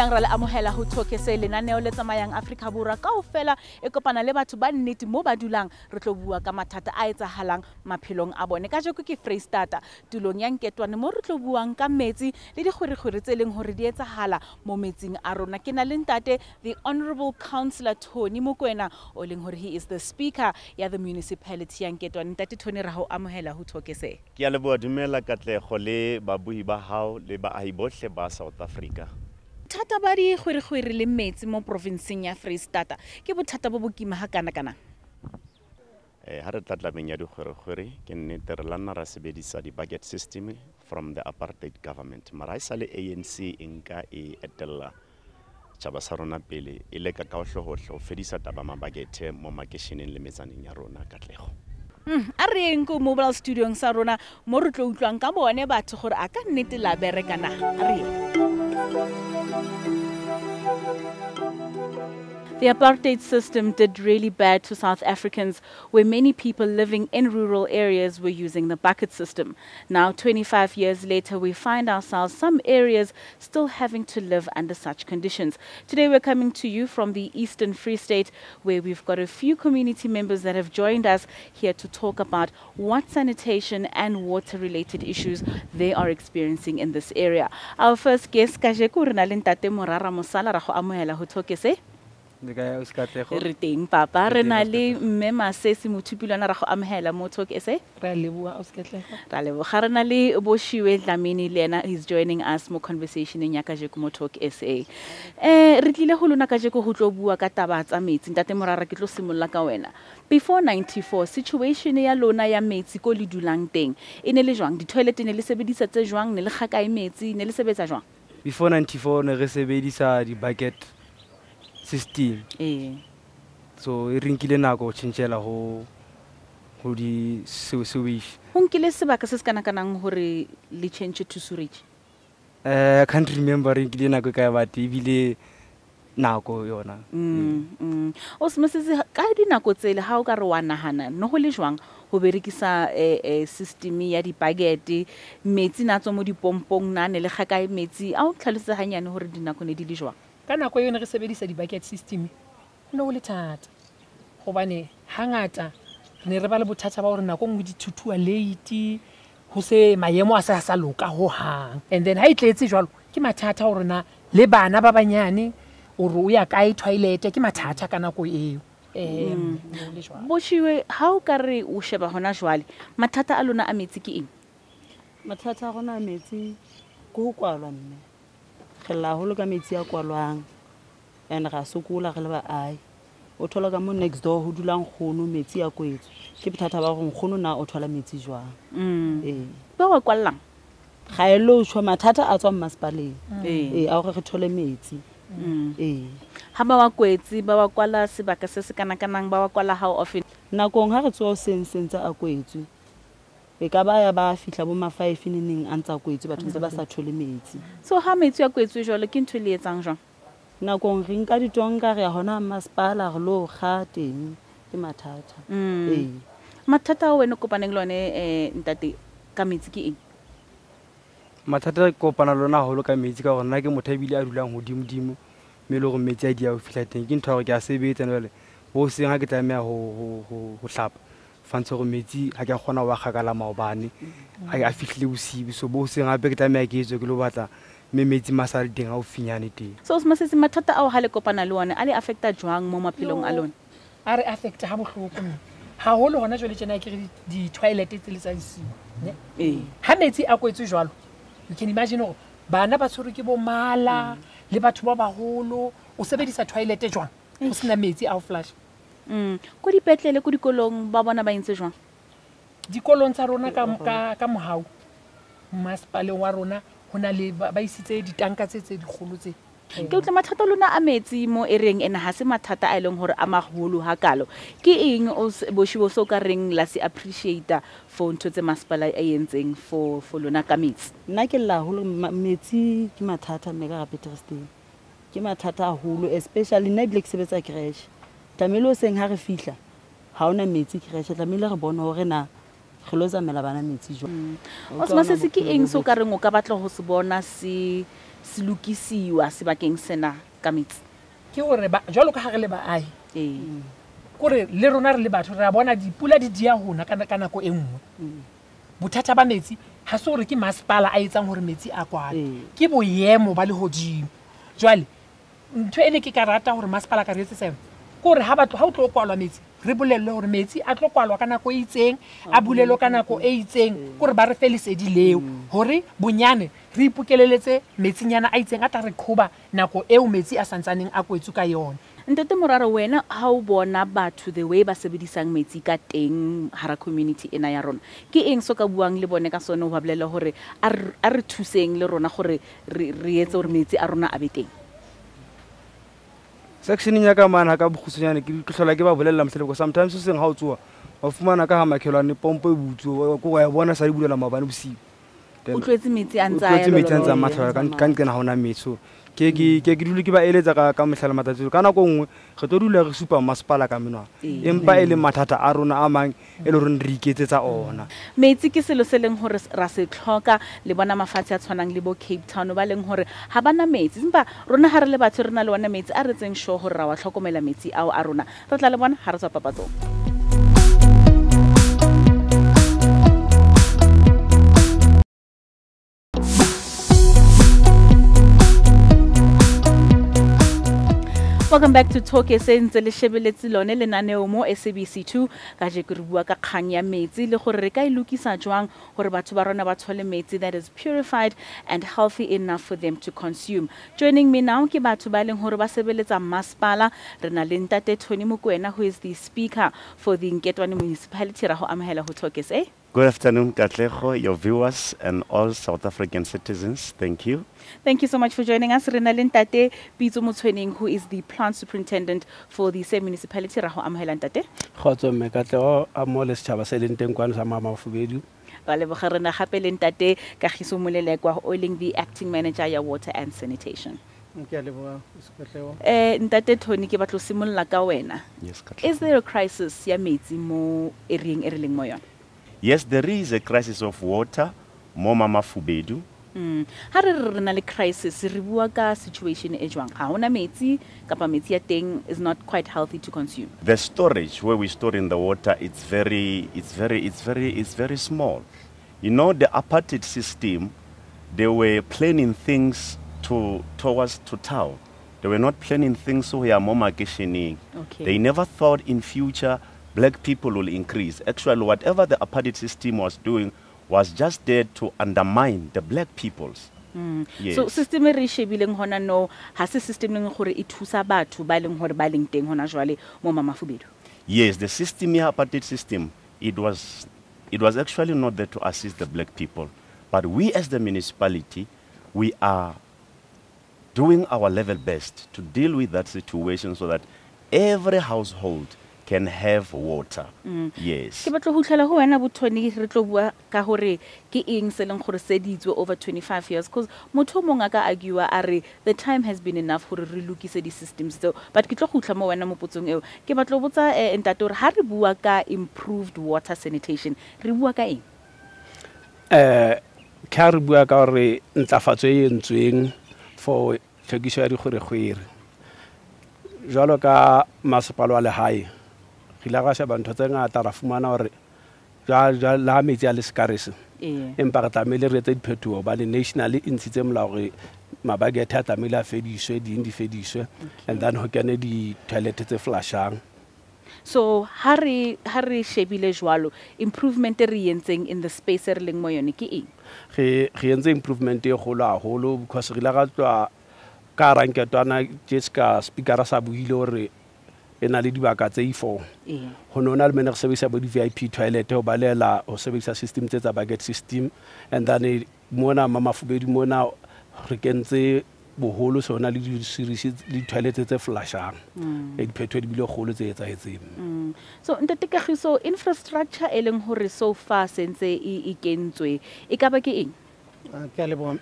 dumelang ra le amohela ho Thokese lenaneo le tsamayang Afrika Borwa kaofela e kopana le batho ba nnete mo ba dulang re tlo bua ka mathata a etsahalang maphelong a bone ka jeko ke Freistata tulong ya Nketwane mo re tlo buang ka metsi le dikgwiri tse leng hore di etsahala mo metsing a rona ke na le ntate the Honourable Councillor Tony Mokoena o leng hore he is the speaker ya the municipality ya Nketwane. Ntate Tony ra ho amohela ho Thokese. Ke a leboha dumela Katlego le babui ba hao le baahi bohle ba South Africa. Bothata ba dikgwiri le metsi mo provinceng ya Freistata ke bothata bo bokima ha kana. Ha re tla tlabeng ya dikgwiri ke nnete re lana ra sebedisa di-bucket system from the apartheid government. Mara isale ANC inka e etella tjhaba sa rona pele e leka ka hohlohohle ho fedisa taba mabakete mo makesheneng le metsaneng ya rona Katlego. A re eng ko mobile studio sa rona mo re tlo utlwang ka bone batho gore a ka nnete la berekana a re The apartheid system did really bad to South Africans, where many people living in rural areas were using the bucket system. Now, 25 years later, we find ourselves some areas still having to live under such conditions. Today, we're coming to you from the Eastern Free State, where we've got a few community members that have joined us here to talk about what sanitation and water-related issues they are experiencing in this area. Our first guest, Kajeko Renalin Morara Mosala Raho Amohela ho Thokese. Re teng papa re na le mme Masesi Mothupilwana ra go amhela mo Thokese ra leboha o sketlego ra leboga re na le Boshiwe Dlamini le ena is joining us mo conversation ya kajeko mo Thokese re tlile go lona kajeko go tlo bua ka taba tsa metsi ntate Morara ke tlo simolla ka wena before 94 situation ya lona ya metsi ko le dulang teng e ne le jwang di toilet ne le sebedisa tse jwang ne le khaka metsi ne le sebetsa jwang before 94 ne re sebedisa di bucket system so e rinkile nako tshintshela ho di sewage ho nkile sebaka se se kana kanang hore le change to sewage I can't remember rinkile nako ka ba tibile nako yona o smesese ka dinako tsele ha o ka re wa nahana no go le jwang go berekisa system ya di bucket metsi na tswa mo dipompong na ne le ga kae metsi a o tlhalose hanyane hore dinako ne di le jwang ka nako yone re sebedisa di bucket system no le thata gobane hangata ne re ba le bothata ba hore nako ngwe di thuthuwa late ho se maemo a sa loka ho hang and then ha itletse jwalo ke mathata hore na le bana ba banyane o re o ya kae toilet ke mathata ka nako eo le jwalo Boshiwe ha o ka re o sheba hona jwale mathata a lona a metsi ke eng mathata a gona a metsi go kwalwa mme ge la ho le ka metsi a kwalwang ene ga sokola ge le ba ai o thola ka mo next door ho dulang khono metsi a kwetso ke bothata ba go khono na o thola metsi jwang ba wa kwallang ga e lo tshwa mathata a tswa mmasepaleng a go re thole metsi ha ba wa kwetsi ba wa kwala sebaka se se kana kanang ba wa kwala how often nakong ha re tswa o sentse a kwetswe e ka ba ya ba fihla bo ma 5 neng a ntsa kwetswe batho ba sa thole metsi so ha metsi a kwetswe jwale ke ntwe le etsang jwang nakong re nka ditonka re ya hona masepala re lo ga teng ke mathata mathata o wena kopaneng lone ntate ka metsi ke eng mathata kopana lona holo ka metsi ka gore nna ke mothabile a dulang hodimo me le go metsi a di a fihla teng ke ntho ke a sebetsa jwale bo se nga ke tsamea ho hlapa fantse go metsi ha ke gona wa gakala maobane a fihlile bosibi so bo se ngape ke tsamea ke itse ke lo batla me metsi masale ding a o finyane teng so se mathata a o ha le kopana le one a le affecta jwang mo maphelong a lona a re affecta ha bohloko ha holo hona jwale tsena ke di toilet tse le tsa isi ha metsi a kwetswe jwalo you can imagine bana ba tshwere ke bo mala le batho ba baholo o sebedisa toilet jwang o sena metsi a o flush ko dipetlele ko dikolong ba bona ba intse jwang dikolong tsa rona ka mohau masepaleng wa rona hona le ba isitse ditanka tse digolo tse ke utla mathata lona a metsi mo ereng ena ha se mathata a ileng hore a magolo hakalo ke eng o Boshiwe so ka reng la se appreciate for ntho tse masepala a yentseng for lona ka metsi nna ke la holo metsi ke mathata me ka Peterston ke mathata a holo especially na bile ke sebetsa crash tamelo seng ha re fihla ha ona metsi crash tamelo re bona hore na re lo zamela bana metsi jwang o se masese ke eng so ka reng o ka batla go se bona se lokisiwa sebakeng sena ka metsi ke gore jalo ka ga re le baagi kore le rona re le batho re a bona dipula di dia hona ka nako e nngwe bothata ba metsi ha se gore ke masepala a etsang gore metsi a kwale ke boemo ba le hodimo jwale ntho ene ke ka rata gore masepala ka re etse seno kore ha o tlo kwalwa metsi re bolelle gore metsi a tlo kwalwa ka nako e itseng a bulelo ka nako e itseng kore ba re fe lesedi leo gore bonyane re ipokeleletse metsinyana a itseng a tla re qhoba nako eo metsi a santsaneng a kwetsu ka yona. Ntate Moraro wena ha o bona batho the way ba sebedisang metsi ka teng hara community ena ya rona ke eng so ka buang le bone ka sone ho ba bolela gore a re thuseng le rona gore re etse gore metsi a rona a be teng section ya ka mana ka bokhutsanyane ke tlohla ke ba bolella mhlele ko sometimes seng ha o tsoa wa fumana ka ha makhelwane pompo e butso ko ya bona sa di bulela mabane bosiu o tlwetse metsi a ntsa ya lo matla ka ntsena ha ona metso ke dule ke ba eletsa ka mehlala matatsi ka nako nngwe re tlo dula re supa masepala ka menwana empa e le mathata a rona a mang e le rona re iketsetsa ona metsi ke selo se leng hore ra se tlhoka le bona mafatshe a tshwanang le bo Cape Town ba leng hore ha bana metsi empa rona ha re le batho rena le bona metsi a re tseng sure hore ra wa tlhokomela metsi ao a rona re tla le bona ha re tswa papatsong. Welcome back to Talk SA ntse le shebeletse lone lenaneo mo SABC2 ka je ke re bua ka kgang ya metsi le gore re ka ilukisa jwang gore batho ba rona ba thole metsi that is purified and healthy enough for them to consume. Joining me now ke batho ba leng hore ba sebeletsa masepala re na le Ntate Tony Mokoena who is the speaker for the Nketwane municipality ra ho amahela ho Talk SA. Good afternoon, Katlego, your viewers and all South African citizens. Thank you. Thank you so much for joining us. Rena Ntate Pitso Motshweneng, who is the plant superintendent for the same municipality. Raho amahela Ntate. Khotso me Katlego a mo le setjhaba se leng teng kwana sa mama Fubedu. Ba leboga rena gape le Ntate Kagiso Molelekwa oiling the acting manager ya water and sanitation. Ntate Tony ke batlo simolla ka wena. Yes, Katlego. Is there a crisis ya metsi mo area e re leng mo yona? Yes, there is a crisis of water, mo mama Fubedu. Ha re na le crisis re bua ka situation e jwang ha ona metsi kapa metsi ya teng is not quite healthy to consume. The storage where we store in the water it's very small. You know, the apartheid system, they were planning things towards town. They were not planning things so we are more maketioning. Okay. They never thought in future black people will increase. Actually, whatever the apartheid system was doing was just there to undermine the black peoples. Yes. So system re shebileng hona no ha se system leng gore e thusa batho ba leng hore ba leng teng hona jwale mo mama Fubedu. Yes, the system here, apartheid system, it was actually not there to assist the black people. But we as the municipality, we are doing our level best to deal with that situation so that every household can have water. Yes. Ke batlo ho tlhela ho wena Botoni re tlo bua ka hore ke eng se leng gore se ditswe over 25 years because motho mong a ka argue are the time has been enough gore re lokise di systems so but ke tlo go tlha mo wena mo potsong eo ke batlo botsa Ntate hore ha re bua ka improved water sanitation re bua ka eng ka re bua ka hore ntlafatso e entsweng for tlhokiso ya dikgwerekgwere jwalo ka masepala wa lehae la ga se bantho tse ngata ra fumana hore la metsi a le scarce empa re tlamehile re etse diphethoho ba le national intshitse molao gore mabagete a tlamehile a fediswe di fediswe and then ho kene di-toilet tse flashang. So ha re shebile jwalo improvement re yentseng in the space re leng mo yone ke eng re yentse improvement e kgolo haholo because re la ga tswa ka ranketwana Jessica speaker sa buile hore ena le dibaka tse ifo ho nona le mena re sebedisa bo di-VIP toilet ho balela ho sebedisa system tse tsa bucket system and then mona mama Fubedu mona re kentse boholo sona le di-series di-toilet tse flashang e diphetho di bile kgolo tse etsahetseng. So Ntate Kagiso infrastructure e leng hore so far sentse e kentswe e ka ba ke eng ke a leboga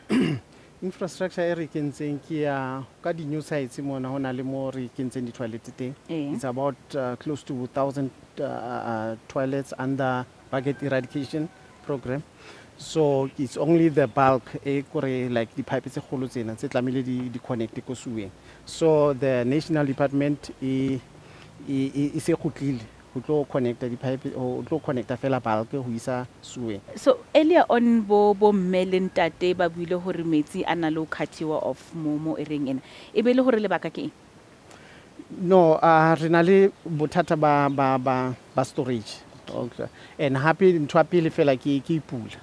infrastructure e re kentseng ke ya ka di new sites mona hona le mo re kentseng di toilet teng. It's about close to 1,000 toilets under bucket eradication program. So it's only the bulk like the pipes kgolo tsena tse tlamile di connect ko suweng. So the national department e se khutlile ho tlo connecta di pipe o tlo connecta fela bulk ho isa suweng. So earlier on bo melentate ba buile hore metsi ana lo khatiwa of mo ereng ena e be le hore lebaka ke no re na le bothata ba storage. Okay. And happy ntho a pele fela ke pula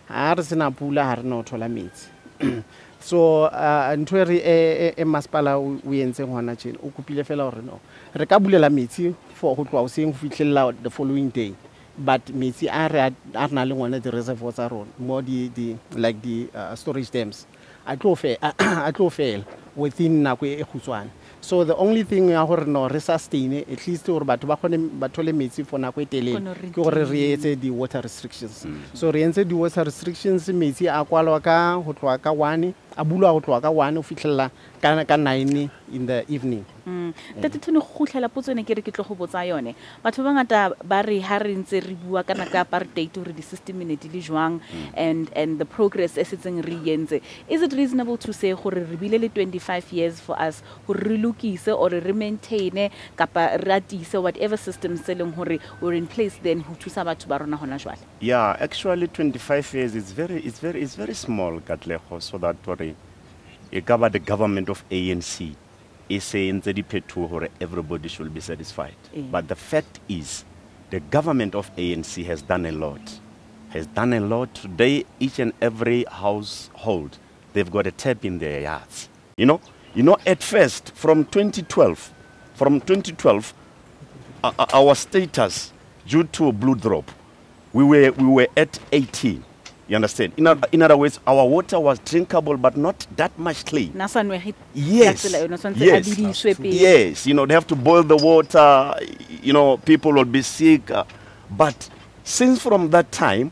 ha re sena pula ha re no thola metsi. So ntho re masipala o entseng hona tjena o kopile fela hore no re ka bulela metsi for go tloa o seng go fitlhela the following day, but metsi a re na le ngwana di reservoirs tsa rona mo di like the storage dams a tlo fela within nako e khutswana. So the only thing ya hore no re sustain at least hore batho ba thole metsi for nako e telele ke gore re etse di water restrictions. So re etse di water restrictions, metsi a kwalwa ka ho tloa ka 1 a bulwa ho tloa ka 1 ho fitlhela ka 9 in the evening. Tate tone go khutlela potsone ke re ke tlo go botsa yone batho ba ngata ba re ha re ntse re bua kana ka apartheid hore di system ne di le jwang and the progress e setseng re yentse. Is it reasonable to say gore re bile le 25 years for us ho re lokise or re maintain kapa ratise whatever systems seleng hore were in place then ho thusa batho ba rona hona jwale? Yeah, actually 25 years is very small Katlego, so that worry e cover the government of ANC is saying that everybody should be satisfied. But the fact is, the government of ANC has done a lot. Today, each and every household, they've got a tap in their yards. You know, at first, from 2012, our status due to a blue drop, we were at 18. You understand? In other words, our water was drinkable, but not that much clean. Yes. Yes. You know, they have to boil the water. You know, people will be sick. But since from that time,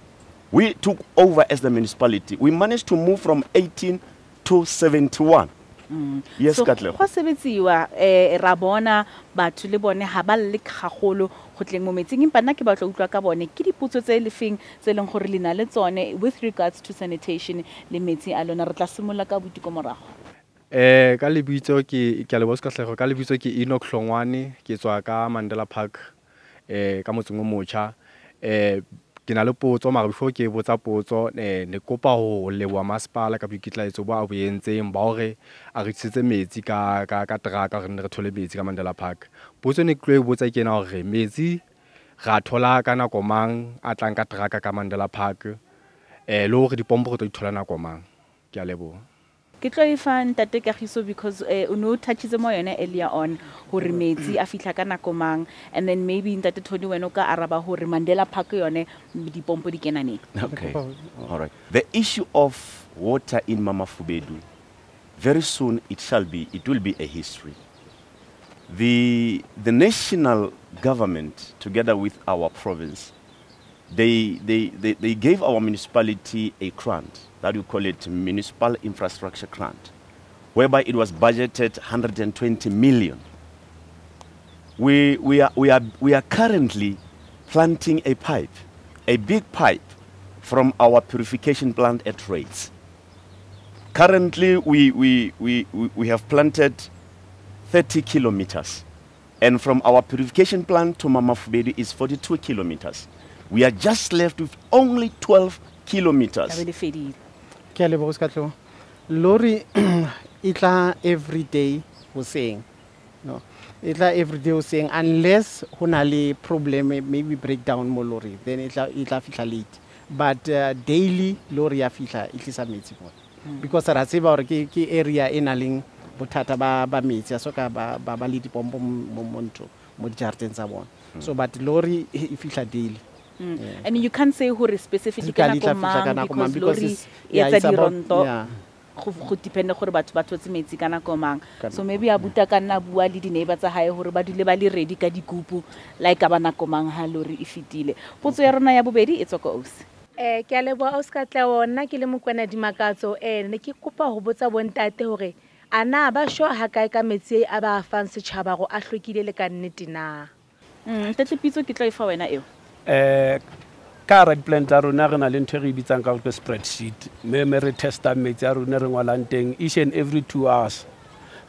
we took over as the municipality. We managed to move from 18 to 71. Yes, Katlego. So, go sebetsiwa ra bona batho le bone ha ba le khagolo go tleng mo metsing impa nna ke batla utlwa ka bone ke diputso tse lefeng tse leng gore lena le tsone with regards to sanitation le metsi a lona re tla simolla ka botiko morago. Ka lebitso ke a le boska Katlego, ka lebitso ke Enoch Hlongwane ke tswa ka Mandela Park ka motseng o motjha ke na le potso mara before ke botsa potso ne kopa ho lewa masipala ka boikitlaetso ba a boentseng ba hore a re tsetse metsi ka traka re ne re thole metsi ka Mandela Park. Potso ne ke tlo botsa ke na hore metsi ra thola ka nako mang a tlang ka traka ka Mandela Park le hore dipompo re tlo di thola nako mang. Ke a leboha. Ke tlo ifan tate Kagiso because no touches mo yona earlier on hore metsi a fihla ka nako mang and then maybe ntate Thodi wena ka araba hore Mandela Park yone dipompo di kena ne. Okay. All right. The issue of water in Mama Fubedu, very soon it will be a history. The national government together with our province, they gave our municipality a grant that we call it Municipal Infrastructure Grant, whereby it was budgeted 120 million. We are currently planting a big pipe from our purification plant at Raids. Currently, we have planted 30 kilometers, and from our purification plant to Mama Fubedu is 42 kilometers. We are just left with only 12 kilometers. Lori itla every day was saying, no, itla every day was saying unless honali problem maybe breakdown mo lori then itla fitla late, but daily lori ya fitla itlisa metsi mo because ra tseba hore ke area enaling bothata ba metsi a soka ba le dipompo mo monto mo jarteng tsa bona, so but lori e fitla daily. And you can't say who specifically because lori it's a go depend gore batho ba thotse metsi kana komang, so maybe abuta ka nna bua le di neighbor tsa hae gore ba dile ba le ready ka dikupu like ba na komang ha lori e fitile. Potso ya rona ya bobedi e tswa go osi ke a leboha Auskatleho nna ke le Mokoena Dimakatso ne ke kopa ho botsa bontate hore ana ba sure ha kae ka metsi a ba fang setjhaba go a hlwekile le ka nnete na. Tetlepitso ke tla e fa wena eo. Ka red plant tsa rona re na le ntho e re bitsang ka go spreadsheet me re testa metsi a rona re ngwalang teng each and every 2 hours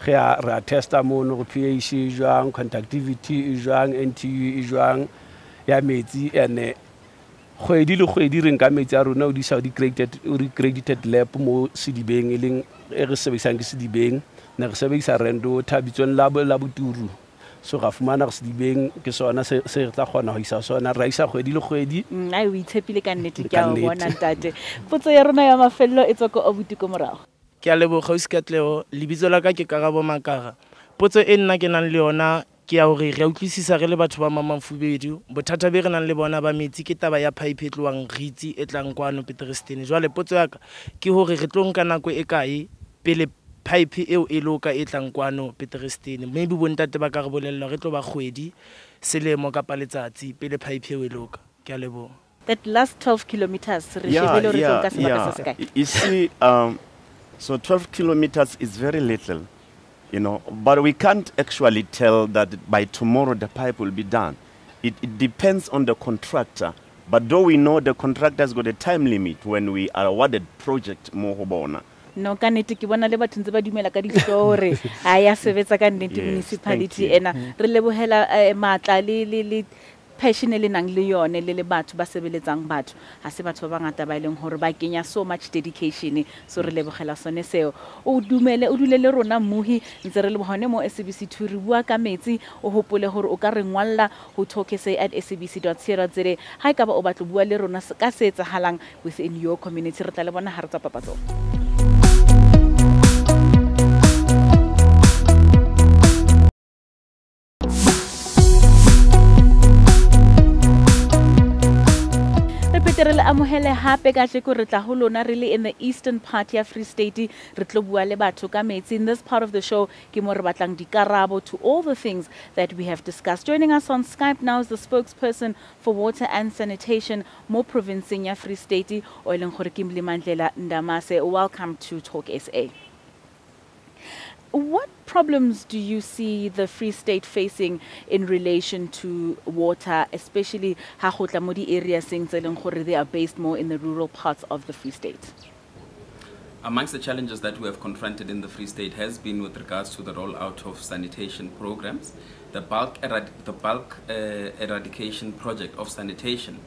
re a testa mono go pH e jwang, conductivity e jwang, NTU e jwang ya metsi ene kgwedi le kgwedi re nka metsi a rona o di sa di credited lab mo Sedibeng e leng e re sebedisang ke Sedibeng ne re sebedisa Rando Thabitsong la Boturu so ga fumana re Sedibeng ke sona se re tla kgona ho isa sona ra isa kgwedi le kgwedi ai o itshepile ka nnete ke a bona ntate potso ya rona ya mafello e tswa ko Abuti ko morago. Ke a leboga Auskatleho lebitso la ka ke Karabo Makara potso e nna ke nang le yona ke ya hore re utlwisisa re le batho ba Mamafubedu bothata be re nang le bona ba metsi ke taba ya pipe e tloang Ritsi e tlang kwano Pietermaritzburg jwale potso ya ka ke hore re tlo nka nako e kae pele pipe eo e loka e tlang kwano Pietermaritzburg maybe bontate ba ka re bolella re tlo ba kgwedi selemo kapa letsatsi pele pipe eo e loka ke a leboga. That last 12 kilometers re shebile re tlo ka sebaka se kae. You see so 12 kilometers is very little, you know, but we can't actually tell that by tomorrow the pipe will be done. It depends on the contractor. But though we know the contractor has got a time limit when we are awarded project Mohobona. No ka nnete ke bona le batho ntse ba dumela ka ditore a ya sebetsa ka nnete municipality ena re lebogela matla le passion le nang le yone le batho ba sebeletsang batho ha se batho ba bangata ba ileng hore ba kenya so much dedication so re lebogela sone seo o dulele rona mmuhi ntse re le bone mo SABC2 re bua ka metsi o hopole hore o ka re ngwalla ho talksay@sabc.co.za ha ka ba o batlo bua le rona ka se etsahalang within your community re tla le bona ha re tsa papatso. Re amohele hape ka tsheko re tla ho lona re le in the eastern part ya Free State re tlo bua le batho ka metsi. In this part of the show ke mo re batlang dikarabo to all the things that we have discussed. Joining us on Skype now is the spokesperson for water and sanitation mo provinceng ya Free State o eleng gore ke Mlimandlela Ndamase. Welcome to Talk SA. What problems do you see the Free State facing in relation to water, especially Hagotla mo di areas they are based more in the rural parts of the Free State? Amongst the challenges that we have confronted in the Free State has been with regards to the rollout of sanitation programs. The bulk eradication project of sanitation,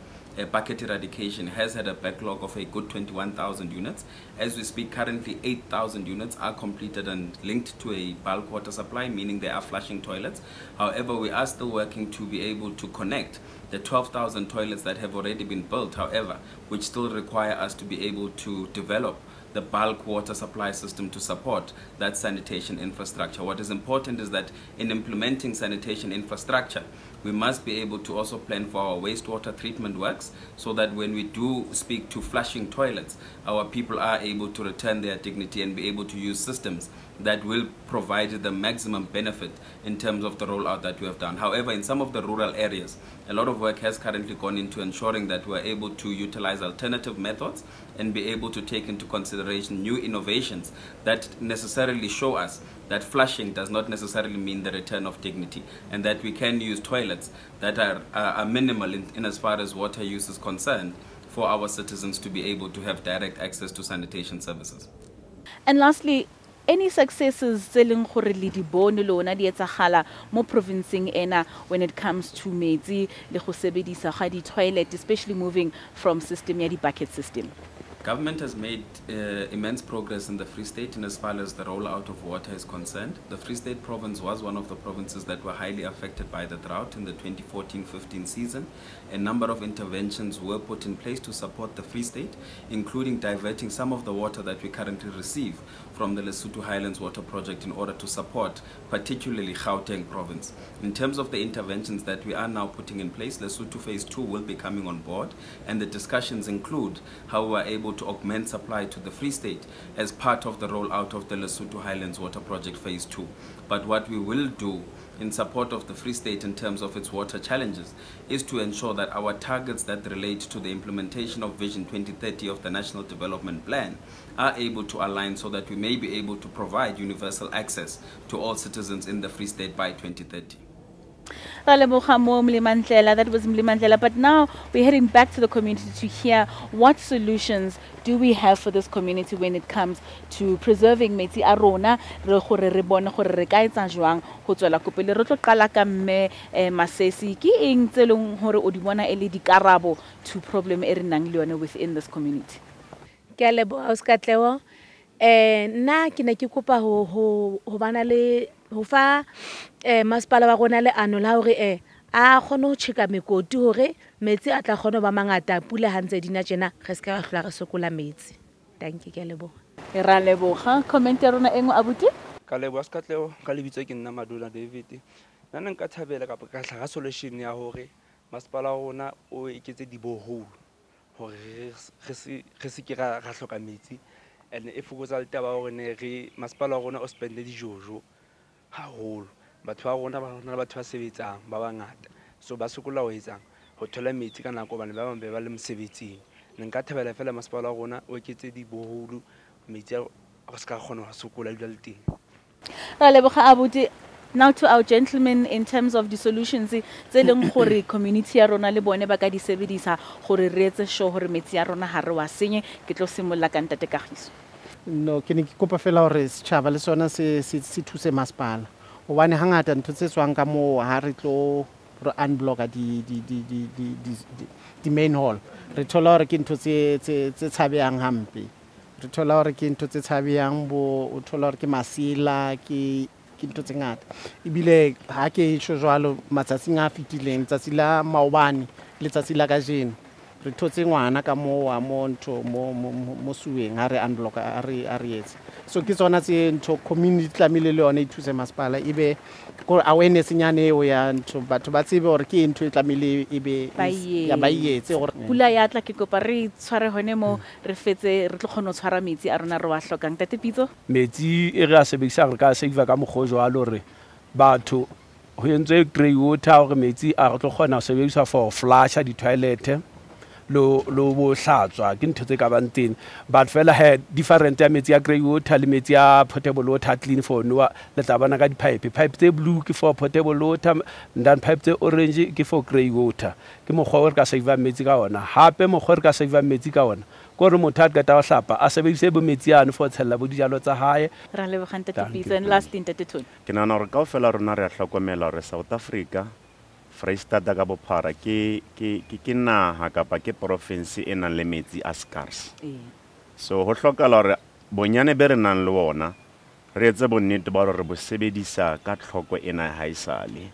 bucket eradication, has had a backlog of a good 21,000 units. As we speak, currently 8,000 units are completed and linked to a bulk water supply, meaning they are flushing toilets. However, we are still working to be able to connect the 12,000 toilets that have already been built, however, which still require us to be able to develop the bulk water supply system to support that sanitation infrastructure. What is important is that in implementing sanitation infrastructure, we must be able to also plan for our wastewater treatment works so that when we do speak to flushing toilets, our people are able to return their dignity and be able to use systems that will provide the maximum benefit in terms of the rollout that we have done. However, in some of the rural areas, a lot of work has currently gone into ensuring that we're able to utilize alternative methods and be able to take into consideration new innovations that necessarily show us that flushing does not necessarily mean the return of dignity, and that we can use toilets that are minimal in as far as water use is concerned for our citizens to be able to have direct access to sanitation services. And lastly, any successes selling gore le di bone lona di etsagala mo provinceng ena when it comes to metsi le go sebedisa ga di toilet, especially moving from system ya di bucket system? Government has made immense progress in the Free State in as far as the rollout of water is concerned. The Free State province was one of the provinces that were highly affected by the drought in the 2014-15 season. A number of interventions were put in place to support the Free State, including diverting some of the water that we currently receive from the Lesotho Highlands Water Project in order to support particularly Gauteng province. In terms of the interventions that we are now putting in place, Lesotho Phase 2 will be coming on board, and the discussions include how we are able able to augment supply to the Free State as part of the rollout of the Lesotho Highlands Water Project Phase 2. But what we will do in support of the Free State in terms of its water challenges is to ensure that our targets that relate to the implementation of Vision 2030 of the National Development Plan are able to align so that we may be able to provide universal access to all citizens in the Free State by 2030. That was Mlimandlela, but now we're heading back to the community to hear what solutions do we have for this community when it comes to preserving metsi a rona re gore re bone gore re ka etsa jwang go tswela kopele re tlo qala ka mme Masesi ke eng tseleng hore o di bona ele dikarabo to problem e re nang le yone within this community. Ke a leboha Skatlewo nna ke ne ke kopa ho bana le ho fa masepala ba rona le ano la hore a kgone ho tjheka mekoti hore metsi a tla kgone ba mangata pula ha ntse dina tjena re se ka ba hlola re sokola metsi. Thank you, ke a leboha. Ra leboga comment ya rona engwe abuti ka leboha Skatleo ka lebitso ke nna Madula David nna nka thabela ka tlhaga solution ya hore masepala rona o iketse diboholo hore re se ke ra hloka metsi and e fokotsa le taba hore ne re masepala rona o spende dijojo haholo batho ba rona ba batho ba sebetsang ba bangata so ba sokola ho etsang ho thola metsi ka nako bane ba bang be ba le mosebetsing ne nka thabela fela masepala rona o iketse diboholo metsi a se ka kgona ho sokola le teng. Ra leboga abuti. Now to our gentlemen in terms of the solutions tse leng gore community ya rona le bone ba ka di sebedisa gore re etse sure hore metsi ya rona ha re wa senye ke tlo simolla ka Ntate Kagiso. No ke ne ke kopa fela hore setjhaba le sona se thuse masepala hobane hangata ntho tse tswang ka mo ha re tlo re unblocka di main hall re thola hore ke ntho tse tshabeyang hampe re thola hore ke ntho tse tshabeyang bo o thola hore ke masila ke ntho tse ngata ebile ha ke isho jwalo matsatsing a fitileng tsatsi la maobane le tsatsi la kajeno re thotse ngwana ka mo wa monto mo sueng ha re unblocka a re etse so ke tsona tse ntho community tlamile le yone e thuse masepala ibe go awareness nyane eo ya ntho batho ba tsebe hore ke ntho e tlamile ibe ya ba ietse gore pula ya tla ke kopa re tshware hone mo re fetse re tlo kgona tshwara metsi a rona re wa hlokang Tate Pitso metsi e re a sebedisa re ka save ka mogojwa jalo re batho ho entswe grey water hore metsi a re tlo kgona ho sebedisa for flush di toilet lo bo hlatswa ke ntho tse ka bang teng but fela he different ya metsi ya grey water le metsi ya potable water clean for no le tla bana ka di pipe tse blue ke for potable water dan pipe tse orange ke for grey water ke mokgwa o re ka save metsi ka ona hape mokgwa re ka save metsi ka ona go re motho a ka ta hlapa a sebedise bo metsi ana for tshella bo dijalo tsa hae ra le bogante Pitso and last in Tate Tony ke nana re kaofela rona re a hlokomela re South Africa Freistata ka bophara ke naha kapa ke province e nang le metsi a scarce so ho hlokala hore bonyane be re nang le wona re etse bonnete ba hore re bo sebedisa ka tlhoko ena ha isale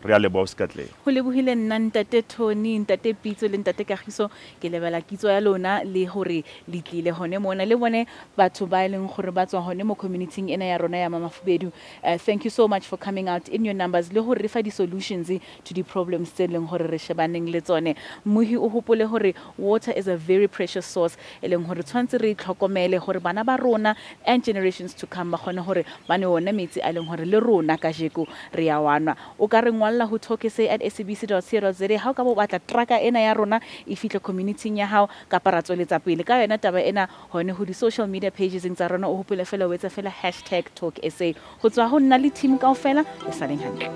re a leboha Skatleo go lebohile nna Ntate Tony Ntate Pitso le Ntate Kagiso ke lebela kitso ya lona le hore le tlile hone mona le bone batho ba ileng gore ba tswa hone mo community ena ya rona ya Mamafubedu. Thank you so much for coming out in your numbers le hore re fa di solutions to the problems tse leng gore re shebaneng le tsone muhi o hopole hore water is a very precious source e leng gore tshwantse re itlhokomele hore bana ba rona and generations to come ba gone hore bane ona metsi a leng gore le rona ka jeko re ya wana o ka re ngwalla ho talk say at SABC.co.za how ka bo batla traka ena ya rona e fihle community ya hao ka para tsweletsa pele ka yona taba ena hone ho di social media pages tsa rona o hopole fela wetsa fela #talksa go tswa ho nna le team kaofela e saleng hantle